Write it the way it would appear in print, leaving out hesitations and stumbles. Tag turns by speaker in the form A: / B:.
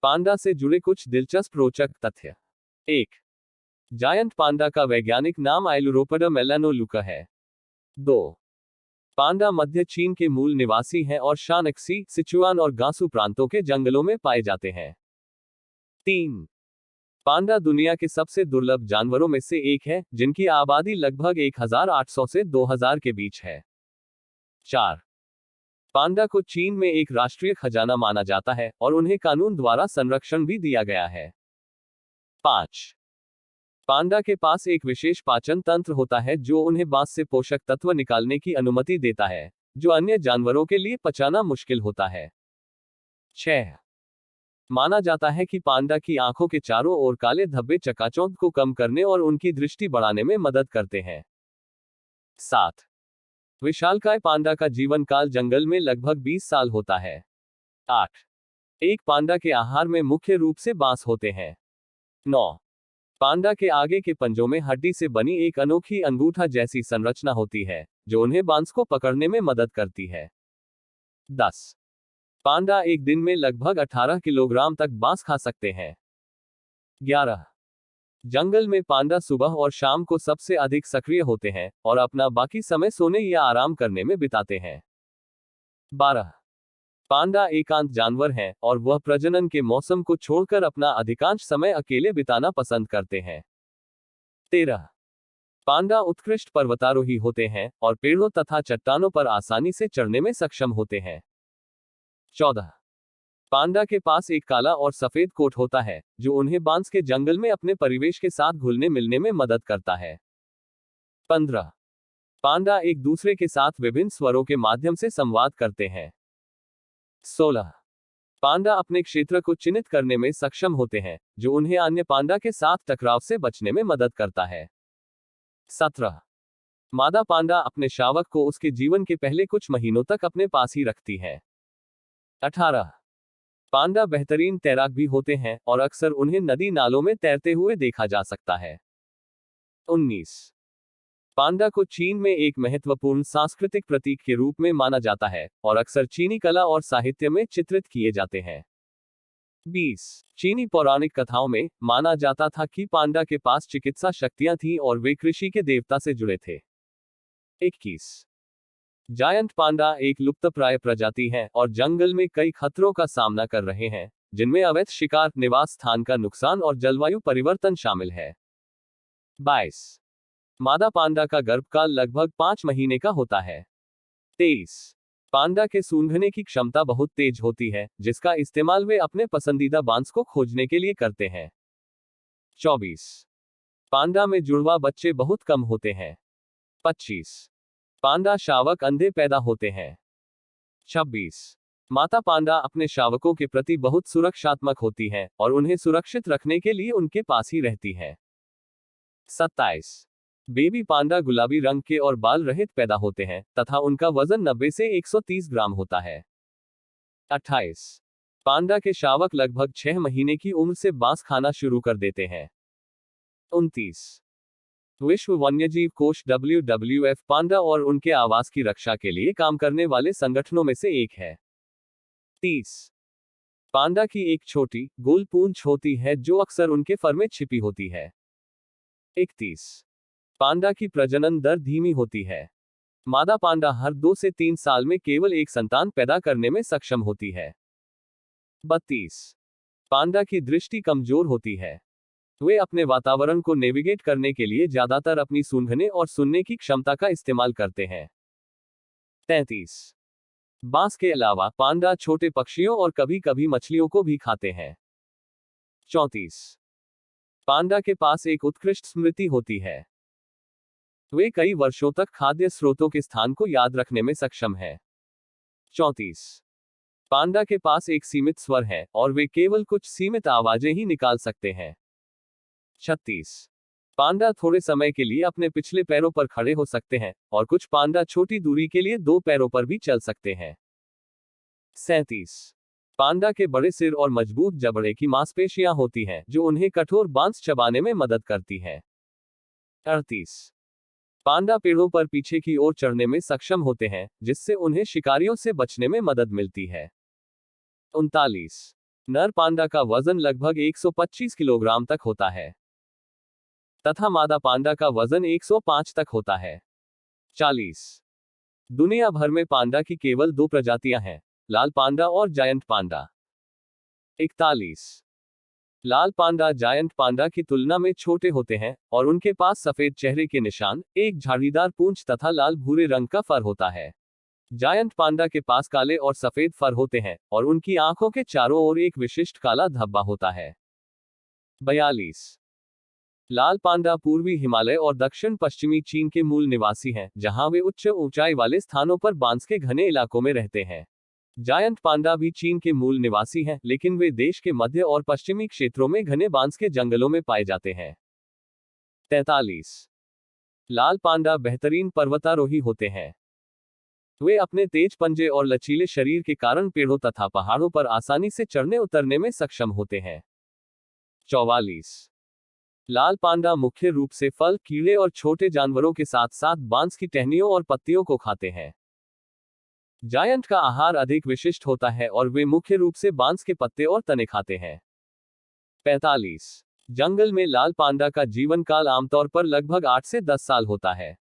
A: पांडा से जुड़े कुछ दिलचस्प रोचक तथ्य। 1. जायंट पांडा का वैज्ञानिक नाम आइलुरोपोडा मेलानोलुका है। 2. पांडा मध्य चीन के मूल निवासी हैं और शानक्सी, सिचुआन और गांसू प्रांतों के जंगलों में पाए जाते हैं। 3. पांडा दुनिया के सबसे दुर्लभ जानवरों में से एक है, जिनकी आबादी लगभग 1800 से 2000 के बीच है। 4. पांडा को चीन में एक राष्ट्रीय खजाना माना जाता है और उन्हें कानून द्वारा संरक्षण भी दिया गया है। 5. पांडा के पास एक विशेष पाचन तंत्र होता है जो उन्हें बांस से पोषक तत्व निकालने की अनुमति देता है, जो अन्य जानवरों के लिए पचाना मुश्किल होता है। 6. माना जाता है कि पांडा की आंखों के चारों ओर काले धब्बे चकाचौंध को कम करने और उनकी दृष्टि बढ़ाने में मदद करते हैं। 7. विशालकाय पांडा का जीवन काल जंगल में लगभग 20 साल होता है। 8. एक पांडा के आहार में मुख्य रूप से बांस होते हैं। 9. पांडा के आगे के पंजों में हड्डी से बनी एक अनोखी अंगूठा जैसी संरचना होती है, जो उन्हें बांस को पकड़ने में मदद करती है। 10. पांडा एक दिन में लगभग 18 किलोग्राम तक बांस खा सकते हैं। 11. जंगल में पांडा सुबह और शाम को सबसे अधिक सक्रिय होते हैं और अपना बाकी समय सोने या आराम करने में बिताते हैं। 12. पांडा एकांत जानवर हैं और वह प्रजनन के मौसम को छोड़कर अपना अधिकांश समय अकेले बिताना पसंद करते हैं। 13. पांडा उत्कृष्ट पर्वतारोही होते हैं और पेड़ों तथा चट्टानों पर आसानी से चढ़ने में सक्षम होते हैं। 14. पांडा के पास एक काला और सफेद कोट होता है, जो उन्हें बांस के जंगल में अपने परिवेश के साथ घुलने मिलने में मदद करता है। 15. पांडा एक दूसरे के साथ विभिन्न स्वरों के माध्यम से संवाद करते हैं। 16. पांडा अपने क्षेत्र को चिन्हित करने में सक्षम होते हैं, जो उन्हें अन्य पांडा के साथ टकराव से बचने में मदद करता है। 17. मादा पांडा अपने शावक को उसके जीवन के पहले कुछ महीनों तक अपने पास ही रखती है। 18. पांडा बेहतरीन तैराक भी होते हैं और अक्सर उन्हें नदी नालों में तैरते हुए देखा जा सकता है। 19. पांडा को चीन में एक महत्वपूर्ण सांस्कृतिक प्रतीक के रूप में माना जाता है और अक्सर चीनी कला और साहित्य में चित्रित किए जाते हैं। 20. चीनी पौराणिक कथाओं में माना जाता था कि पांडा के पास चिकित्सा शक्तियां थीं और वे कृषि के देवता से जुड़े थे। 21. जायंट पांडा एक लुप्तप्राय प्रजाति है और जंगल में कई खतरों का सामना कर रहे हैं, जिनमें अवैध शिकार, निवास स्थान का नुकसान और जलवायु परिवर्तन शामिल है। 22. मादा पांडा का गर्भकाल लगभग 5 महीने का होता है। 23. पांडा के सूंघने की क्षमता बहुत तेज होती है, जिसका इस्तेमाल वे अपने पसंदीदा बांस को खोजने के लिए करते हैं। 24. पांडा में जुड़वा बच्चे बहुत कम होते हैं। 25. पांडा शावक अंधे पैदा होते हैं। 26. माता पांडा अपने शावकों के प्रति बहुत सुरक्षात्मक होती हैं और उन्हें सुरक्षित रखने के लिए उनके पास ही रहती हैं। 27. बेबी पांडा गुलाबी रंग के और बाल रहित पैदा होते हैं तथा उनका वजन 90 से 130 ग्राम होता है। 28. पांडा के शावक लगभग 6 महीने की उम्र से बांस खाना शुरू कर देते हैं। 29. विश्व वन्यजीव कोष WWF पांडा और उनके आवास की रक्षा के लिए काम करने वाले संगठनों में से एक है। 30. पांडा की एक छोटी, गोल पूंछ होती है जो अक्सर उनके फर में छिपी होती है। 31. पांडा की प्रजनन दर धीमी होती है। मादा पांडा हर 2 से 3 साल में केवल एक संतान पैदा करने में सक्षम होती है। 32. पांडा की दृष्टि कमजोर होती है। वे अपने वातावरण को नेविगेट करने के लिए ज्यादातर अपनी सूंघने और सुनने की क्षमता का इस्तेमाल करते हैं। 33. बांस के अलावा पांडा छोटे पक्षियों और कभी कभी मछलियों को भी खाते हैं। 34. पांडा के पास एक उत्कृष्ट स्मृति होती है। वे कई वर्षों तक खाद्य स्रोतों के स्थान को याद रखने में सक्षम हैं। 34. पांडा के पास एक सीमित स्वर है और वे केवल कुछ सीमित आवाजें ही निकाल सकते हैं। 36. पांडा थोड़े समय के लिए अपने पिछले पैरों पर खड़े हो सकते हैं और कुछ पांडा छोटी दूरी के लिए 2 पैरों पर भी चल सकते हैं। 37. पांडा के बड़े सिर और मजबूत जबड़े की मांसपेशियां होती हैं जो उन्हें कठोर बांस चबाने में मदद करती हैं। 38. पांडा पेड़ों पर पीछे की ओर चढ़ने में सक्षम होते हैं, जिससे उन्हें शिकारियों से बचने में मदद मिलती है। 39. नर पांडा का वजन लगभग 125 किलोग्राम तक होता है तथा मादा पांडा का वजन 105 तक होता है। 40। दुनिया भर में पांडा की केवल 2 प्रजातियां हैं, लाल पांडा और जायंट पांडा। 41। लाल पांडा जायंट पांडा की तुलना में छोटे होते हैं और उनके पास सफेद चेहरे के निशान, एक झाड़ीदार पूंछ तथा लाल भूरे रंग का फर होता है। जायंट पांडा के पास काले और सफेद फर होते हैं और उनकी आंखों के चारों ओर एक विशिष्ट काला धब्बा होता है। 42। लाल पांडा पूर्वी हिमालय और दक्षिण पश्चिमी चीन के मूल निवासी हैं, जहां वे उच्च ऊंचाई वाले स्थानों पर बांस के घने इलाकों में रहते हैं। जायंट पांडा भी चीन के मूल निवासी हैं, लेकिन वे देश के मध्य और पश्चिमी क्षेत्रों में घने बांस के जंगलों में पाए जाते हैं। 43। लाल पांडा बेहतरीन पर्वतारोही होते हैं। वे अपने तेज पंजे और लचीले शरीर के कारण पेड़ों तथा पहाड़ों पर आसानी से चढ़ने उतरने में सक्षम होते हैं। 44। लाल पांडा मुख्य रूप से फल, कीड़े और छोटे जानवरों के साथ साथ बांस की टहनियों और पत्तियों को खाते हैं। जायंट का आहार अधिक विशिष्ट होता है और वे मुख्य रूप से बांस के पत्ते और तने खाते हैं। 45। जंगल में लाल पांडा का जीवन काल आमतौर पर लगभग 8 से 10 साल होता है।